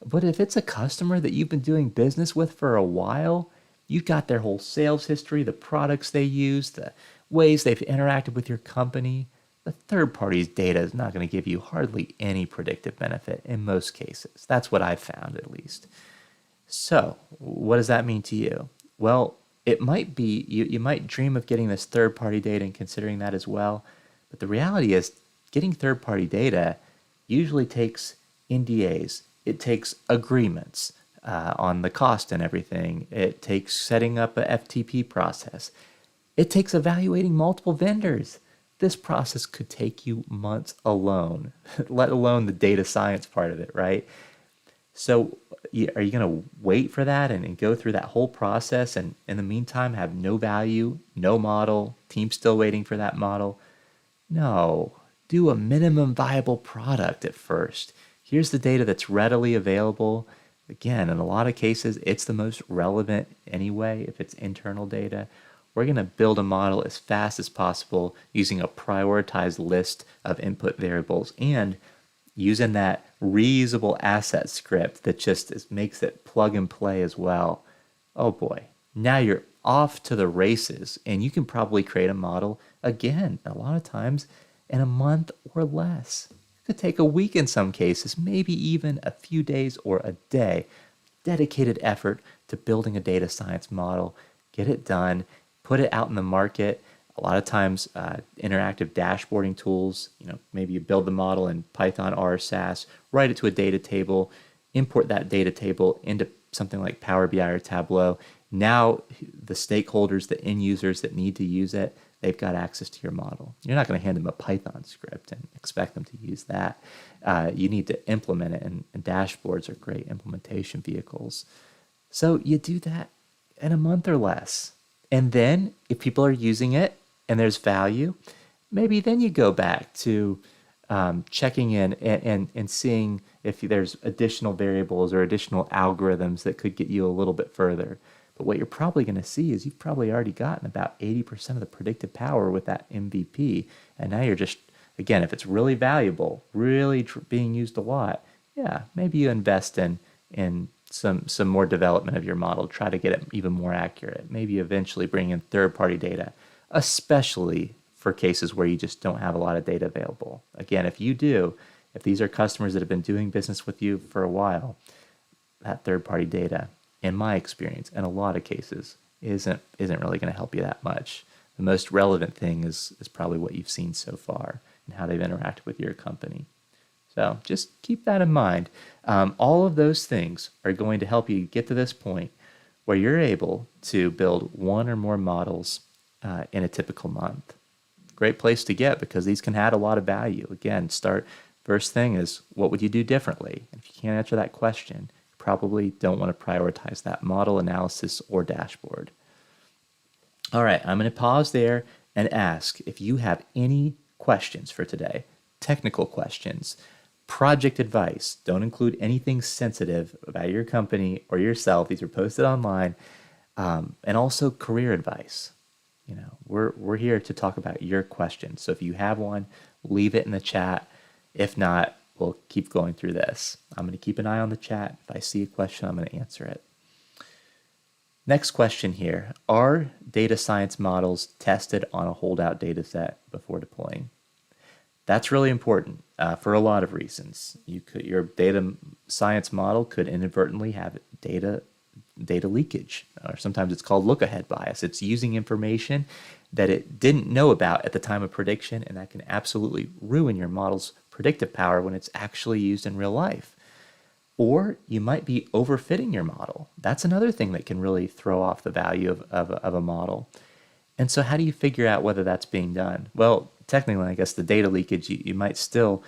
But if it's a customer that you've been doing business with for a while, you've got their whole sales history, the products they use, the ways they've interacted with your company, the third party's data is not going to give you hardly any predictive benefit in most cases. That's what I've found, at least. So what does that mean to you? Well, it might be, you might dream of getting this third party data and considering that as well. But the reality is getting third party data usually takes NDAs. It takes agreements on the cost and everything. It takes setting up a FTP process. It takes evaluating multiple vendors. This process could take you months alone, let alone the data science part of it, right? So are you going to wait for that and go through that whole process and in the meantime have no value, no model, team still waiting for that model? No, do a minimum viable product at first. Here's the data that's readily available. Again, in a lot of cases, it's the most relevant anyway if it's internal data. We're going to build a model as fast as possible using a prioritized list of input variables and using that reusable asset script that just makes it plug and play as well. Oh boy, now you're off to the races and you can probably create a model again, a lot of times in a month or less. It could take a week in some cases, maybe even a few days or a day. Dedicated effort to building a data science model, get it done, put it out in the market. A lot of times, interactive dashboarding tools, maybe you build the model in Python, R, SAS, write it to a data table, import that data table into something like Power BI or Tableau. Now, the stakeholders, the end users that need to use it, they've got access to your model. You're not going to hand them a Python script and expect them to use that. You need to implement it, and dashboards are great implementation vehicles. So you do that in a month or less. And then if people are using it and there's value, maybe then you go back to checking in and seeing if there's additional variables or additional algorithms that could get you a little bit further. But what you're probably going to see is you've probably already gotten about 80% of the predictive power with that MVP. And now you're just, again, if it's really valuable, really being used a lot, yeah, maybe you invest in some more development of your model, try to get it even more accurate. Maybe eventually bring in third-party data, especially for cases where you just don't have a lot of data available. Again, if you do, If these are customers that have been doing business with you for a while, that third-party data, in my experience, in a lot of cases, isn't really going to help you that much. The most relevant thing is probably what you've seen so far and how they've interacted with your company. So just keep that in mind. All of those things are going to help you get to this point where you're able to build one or more models in a typical month. Great place to get, because these can add a lot of value. Again, first thing is, what would you do differently? If you can't answer that question, you probably don't want to prioritize that model analysis or dashboard. All right, I'm going to pause there and ask if you have any questions for today. Technical questions, project advice. Don't include anything sensitive about your company or yourself. These are posted online. And also career advice. We're here to talk about your questions. So if you have one, leave it in the chat. If not, we'll keep going through this. I'm going to keep an eye on the chat. If I see a question, I'm going to answer it. Next question here. Are data science models tested on a holdout data set before deploying? That's really important for a lot of reasons. Your data science model could inadvertently have data leakage, or sometimes it's called look-ahead bias. It's using information that it didn't know about at the time of prediction, and that can absolutely ruin your model's predictive power when it's actually used in real life. Or you might be overfitting your model. That's another thing that can really throw off the value of a model. And so how do you figure out whether that's being done? Well, technically, I guess the data leakage, you might still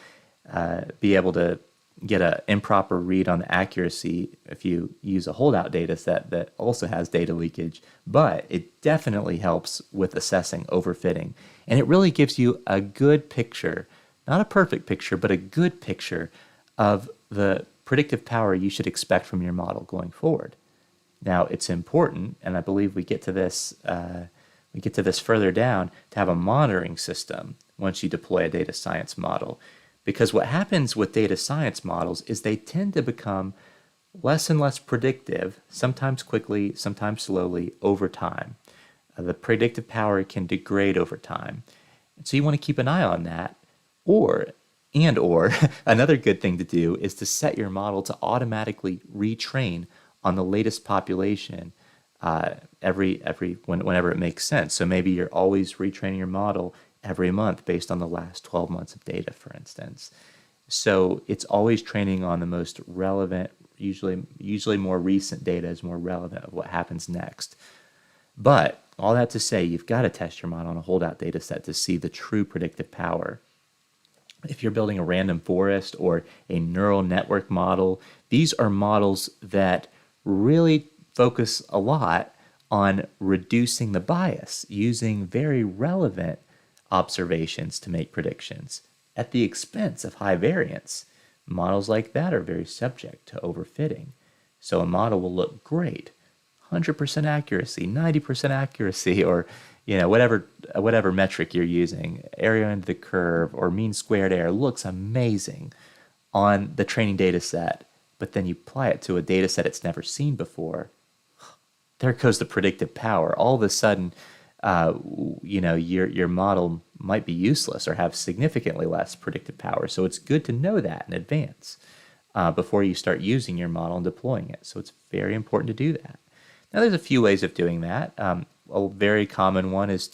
be able to get an improper read on the accuracy if you use a holdout data set that also has data leakage, but it definitely helps with assessing overfitting. And it really gives you a good picture, not a perfect picture, but a good picture of the predictive power you should expect from your model going forward. Now, it's important, and I believe we get to this further down, to have a monitoring system once you deploy a data science model. Because what happens with data science models is they tend to become less and less predictive, sometimes quickly, sometimes slowly, over time. The predictive power can degrade over time. So you want to keep an eye on that. Or another good thing to do is to set your model to automatically retrain on the latest population whenever it makes sense. So maybe you're always retraining your model every month based on the last 12 months of data, for instance. So it's always training on the most relevant, usually more recent data is more relevant of what happens next. But all that to say, you've got to test your model on a holdout data set to see the true predictive power. If you're building a random forest or a neural network model, these are models that really focus a lot on reducing the bias, using very relevant observations to make predictions at the expense of high variance. Models like that are very subject to overfitting. So a model will look great, 100% accuracy, 90% accuracy, or whatever metric you're using, area under the curve or mean squared error, looks amazing on the training data set, but then you apply it to a data set it's never seen before. There goes the predictive power. All of a sudden, your model might be useless or have significantly less predictive power. So it's good to know that in advance before you start using your model and deploying it. So it's very important to do that. Now, there's a few ways of doing that. A very common one is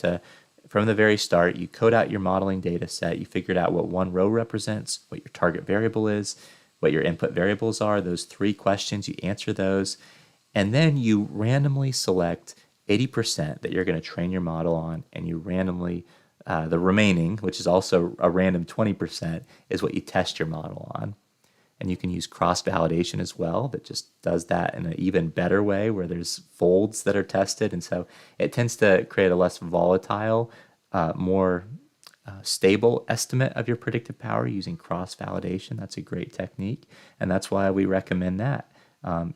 from the very start, you code out your modeling data set. You figured out what one row represents, what your target variable is, what your input variables are, those 3 questions, you answer those. And then you randomly select 80% that you're going to train your model on, and you randomly, the remaining, which is also a random 20%, is what you test your model on. And you can use cross-validation as well that just does that in an even better way, where there's folds that are tested. And so it tends to create a less volatile, more stable estimate of your predictive power using cross-validation. That's a great technique, and that's why we recommend that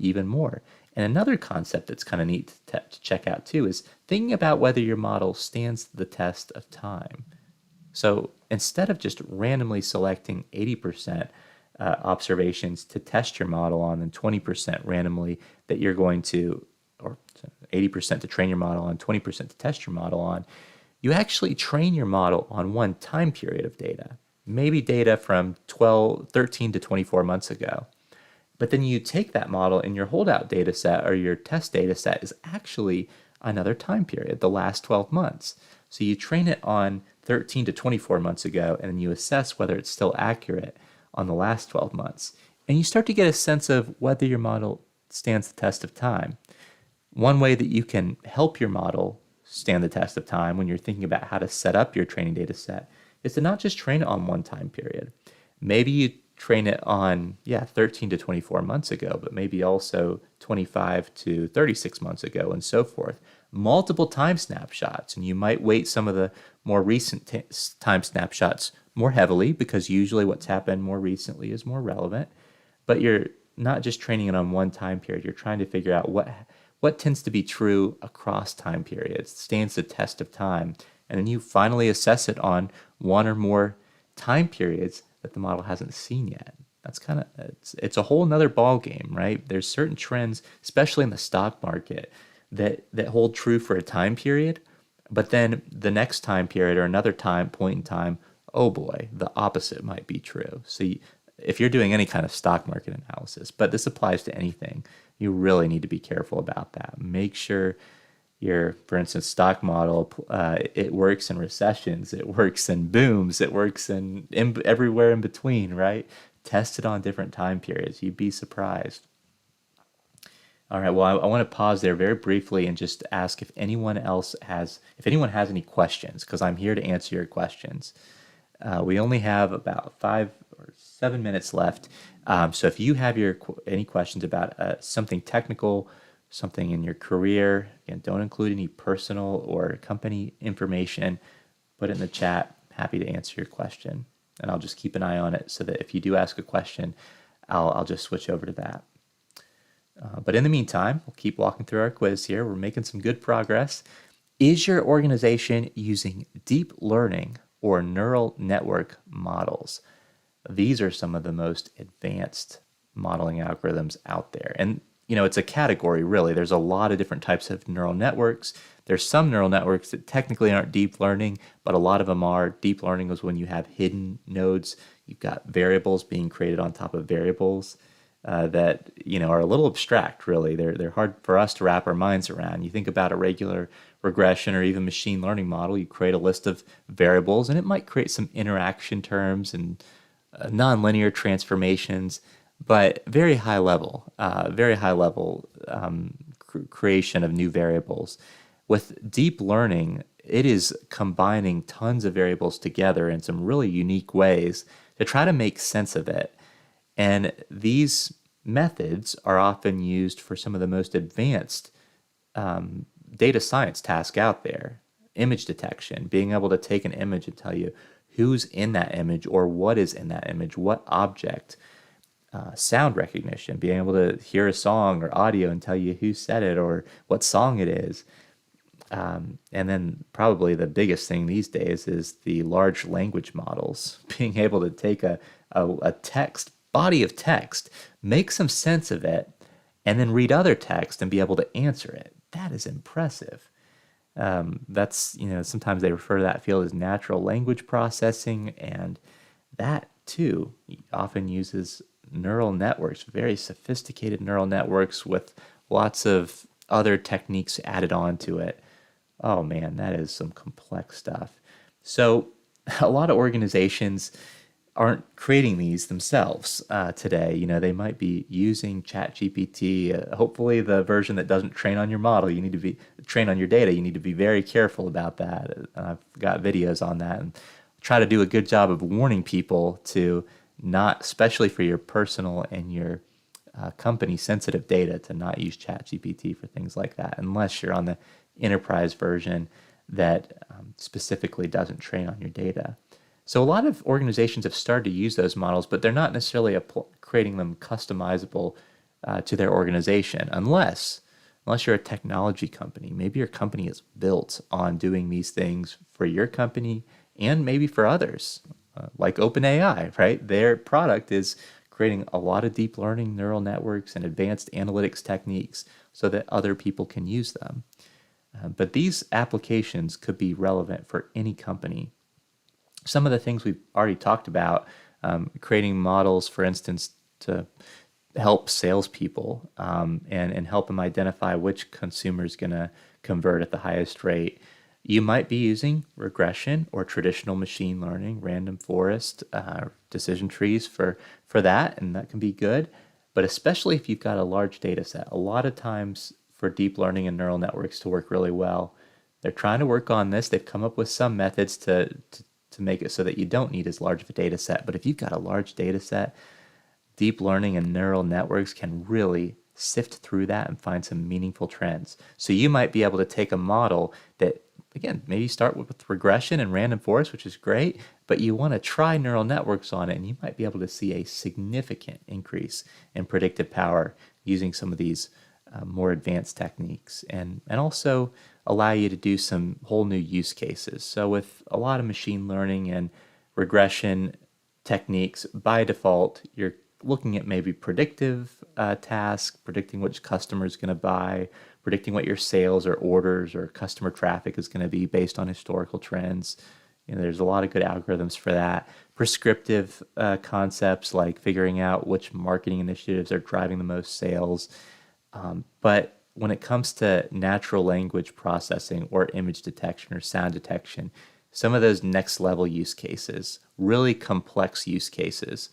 even more. And another concept that's kind of neat to check out too is thinking about whether your model stands the test of time. So instead of just randomly selecting 80% observations to test your model on and 20% randomly that you're going to, or 80% to train your model on, 20% to test your model on, you actually train your model on one time period of data. maybe data from 12, 13 to 24 months ago. But then you take that model and your holdout data set or your test data set is actually another time period, the last 12 months. So you train it on 13 to 24 months ago, and then you assess whether it's still accurate on the last 12 months. And you start to get a sense of whether your model stands the test of time. One way that you can help your model stand the test of time when you're thinking about how to set up your training data set is to not just train it on one time period. Maybe you train it on, 13 to 24 months ago, but maybe also 25 to 36 months ago and so forth. Multiple time snapshots, and you might weight some of the more recent time snapshots more heavily because usually what's happened more recently is more relevant. But you're not just training it on one time period. You're trying to figure out what tends to be true across time periods, stands the test of time, and then you finally assess it on one or more time periods that the model hasn't seen yet. That's kind of it's a whole nother ball game, right? There's certain trends, especially in the stock market, that hold true for a time period, but then the next time period or another time point in time, oh boy, the opposite might be true. So if you're doing any kind of stock market analysis, but this applies to anything, you really need to be careful about that. Make sure your, for instance, stock model, it works in recessions, it works in booms, it works in everywhere in between, right? Test it on different time periods. You'd be surprised. All right, well, I want to pause there very briefly and just ask if anyone has any questions, because I'm here to answer your questions. We only have about 5 or 7 minutes left. So if you have any questions about something technical, something in your career, again, don't include any personal or company information, put it in the chat. Happy to answer your question. And I'll just keep an eye on it so that if you do ask a question, I'll just switch over to that. But in the meantime, we'll keep walking through our quiz here. We're making some good progress. Is your organization using deep learning or neural network models? These are some of the most advanced modeling algorithms out there. And, it's a category, really. There's a lot of different types of neural networks. There's some neural networks that technically aren't deep learning, but a lot of them are. Deep learning is when you have hidden nodes. You've got variables being created on top of variables that, are a little abstract, really. They're hard for us to wrap our minds around. You think about a regular regression or even machine learning model, you create a list of variables, and it might create some interaction terms and nonlinear transformations, but very high level creation of new variables. With deep learning, it is combining tons of variables together in some really unique ways to try to make sense of it. And these methods are often used for some of the most advanced data science tasks out there. Image detection, being able to take an image and tell you who's in that image or what is in that image, what object. Sound recognition, being able to hear a song or audio and tell you who said it or what song it is. And then probably the biggest thing these days is the large language models, being able to take a body of text, make some sense of it, and then read other text and be able to answer it. That is impressive. That's, sometimes they refer to that field as natural language processing, and that too often uses neural networks, very sophisticated neural networks with lots of other techniques added on to it. Oh man, that is some complex stuff. So a lot of organizations aren't creating these themselves today. They might be using ChatGPT, hopefully the version that doesn't train on your model. You need to be train on your data. You need to be very careful about that. I've got videos on that and try to do a good job of warning people to not, especially for your personal and your company sensitive data, to not use ChatGPT for things like that unless you're on the enterprise version that specifically doesn't train on your data. So a lot of organizations have started to use those models, but they're not necessarily creating them customizable to their organization unless you're a technology company. Maybe your company is built on doing these things for your company and maybe for others, like OpenAI, right? Their product is creating a lot of deep learning neural networks and advanced analytics techniques so that other people can use them. But these applications could be relevant for any company. some of the things we've already talked about, creating models, for instance, to help salespeople and help them identify which consumer is going to convert at the highest rate. You might be using regression or traditional machine learning, random forest, decision trees for that, and that can be good. But especially if you've got a large data set, a lot of times for deep learning and neural networks to work really well, they're trying to work on this. They've come up with some methods to make it so that you don't need as large of a data set. But if you've got a large data set, deep learning and neural networks can really sift through that and find some meaningful trends. So you might be able to take a model that, again, maybe start with regression and random forest, which is great, but you want to try neural networks on it, and you might be able to see a significant increase in predictive power using some of these more advanced techniques, and also allow you to do some whole new use cases. So with a lot of machine learning and regression techniques, by default, you're looking at maybe predictive tasks, predicting which customer is going to buy, predicting what your sales or orders or customer traffic is going to be based on historical trends. There's a lot of good algorithms for that. Prescriptive concepts like figuring out which marketing initiatives are driving the most sales. But when it comes to natural language processing or image detection or sound detection, some of those next level use cases, really complex use cases,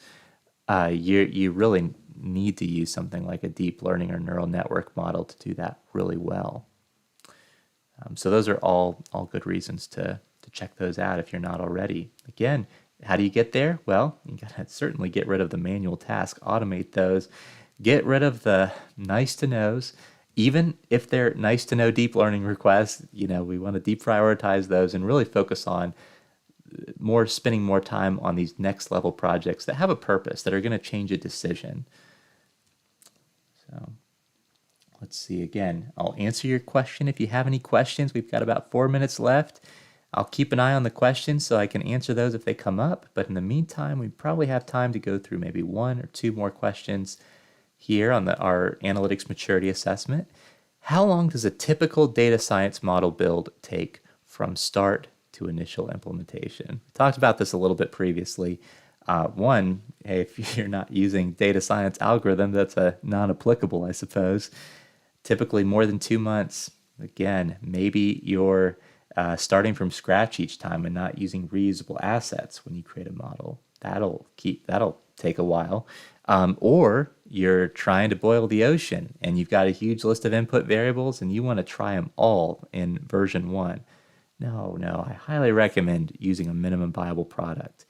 you really need to use something like a deep learning or neural network model to do that really well. So those are all good reasons to check those out if you're not already. Again, how do you get there? Well, you gotta certainly get rid of the manual task, automate those, get rid of the nice to knows. Even if they're nice to know deep learning requests, we want to deprioritize those and really focus on spending more time on these next level projects that have a purpose, that are going to change a decision. So let's see again. I'll answer your question if you have any questions. We've got about 4 minutes left. I'll keep an eye on the questions so I can answer those if they come up. But in the meantime, we probably have time to go through maybe 1 or 2 more questions here on our analytics maturity assessment. How long does a typical data science model build take from start to initial implementation? We talked about this a little bit previously. One, if you're not using data science algorithm, that's a non-applicable, I suppose. Typically more than 2 months. Again, maybe you're starting from scratch each time and not using reusable assets when you create a model. That'll take a while. Or you're trying to boil the ocean and you've got a huge list of input variables and you want to try them all in version 1. No, I highly recommend using a minimum viable product.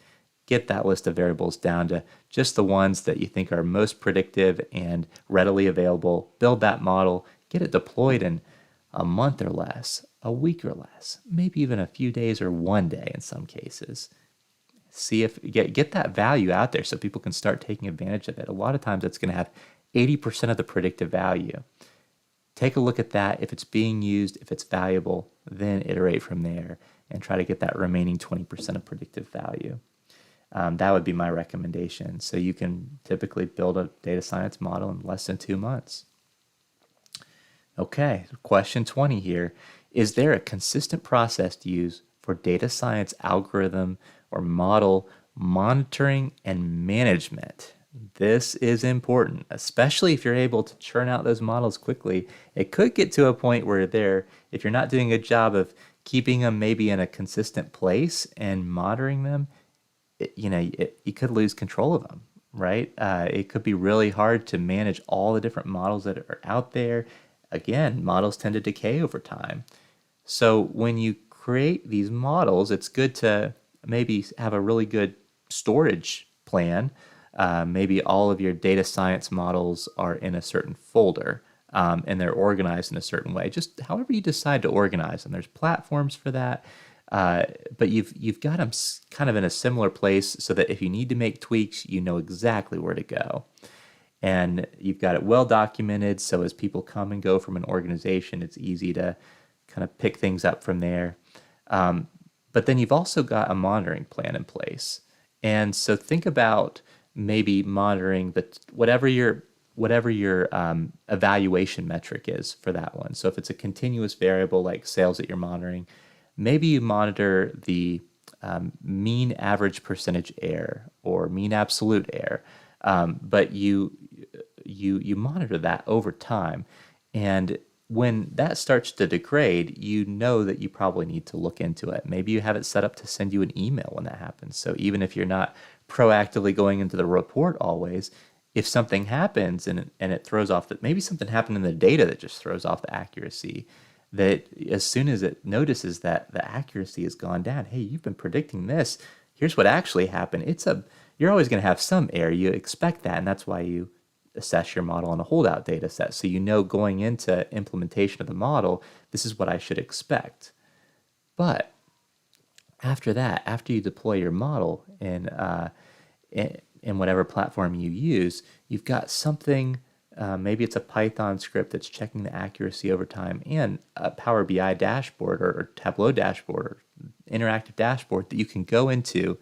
Get that list of variables down to just the ones that you think are most predictive and readily available. Build that model, get it deployed in a month or less, a week or less, maybe even a few days or 1 day in some cases. See if get that value out there so people can start taking advantage of it. A lot of times it's going to have 80% of the predictive value. Take a look at that. If it's being used, if it's valuable, then iterate from there and try to get that remaining 20% of predictive value. That would be my recommendation. So you can typically build a data science model in less than 2 months. Okay, question 20 here. Is there a consistent process to use for data science algorithm or model monitoring and management? This is important, especially if you're able to churn out those models quickly. It could get to a point where if you're not doing a good job of keeping them maybe in a consistent place and monitoring them, you could lose control of them, right? It could be really hard to manage all the different models that are out there. Again, models tend to decay over time. So when you create these models, it's good to maybe have a really good storage plan. Maybe all of your data science models are in a certain folder and they're organized in a certain way. Just however you decide to organize them. There's platforms for that, but you've got them kind of in a similar place so that if you need to make tweaks, you know exactly where to go. And you've got it well documented, so as people come and go from an organization, it's easy to kind of pick things up from there. But then you've also got a monitoring plan in place. And so think about maybe monitoring whatever your evaluation metric is for that one. So if it's a continuous variable like sales that you're monitoring, maybe you monitor the mean average percentage error or mean absolute error, but you monitor that over time, and when that starts to degrade, you know that you probably need to look into it. Maybe you have it set up to send you an email when that happens. So even if you're not proactively going into the report always, if something happens and it throws off that, maybe something happened in the data that just throws off the accuracy, that as soon as it notices that the accuracy has gone down, hey, you've been predicting this, here's what actually happened. You're always going to have some error. You expect that, and that's why you assess your model on a holdout data set. So you know going into implementation of the model, this is what I should expect. But after that, after you deploy your model in whatever platform you use, you've got something, maybe it's a Python script that's checking the accuracy over time, and a Power BI dashboard or Tableau dashboard or interactive dashboard that you can go into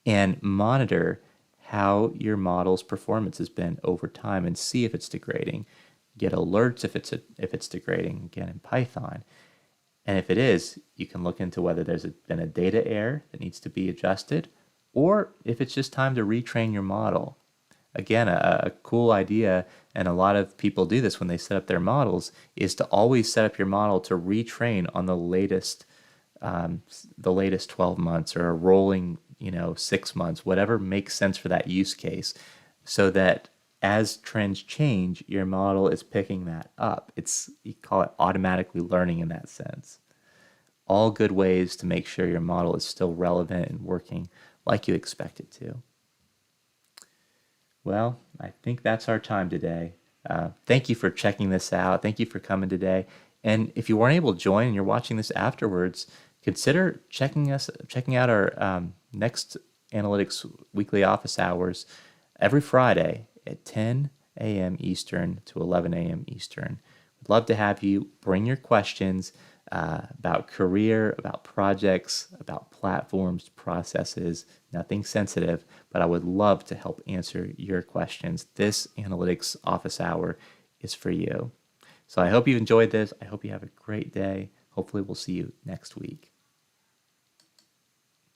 and monitor how your model's performance has been over time and see if it's degrading. Get alerts if it's degrading, again in Python. And if it is, you can look into whether there's been a data error that needs to be adjusted, or if it's just time to retrain your model. Again, a cool idea, and a lot of people do this when they set up their models, is to always set up your model to retrain on the latest 12 months or a rolling 6 months, whatever makes sense for that use case, so that as trends change, your model is picking that up. You call it automatically learning in that sense. All good ways to make sure your model is still relevant and working like you expect it to. Well, I think that's our time today. Thank you for checking this out. Thank you for coming today. And if you weren't able to join and you're watching this afterwards, consider checking out our next Analytics Weekly Office Hours every Friday at 10 a.m. Eastern to 11 a.m. Eastern. We'd love to have you bring your questions about career, about projects, about platforms, processes, nothing sensitive, but I would love to help answer your questions. This Analytics Office Hour is for you. So I hope you enjoyed this. I hope you have a great day. Hopefully we'll see you next week.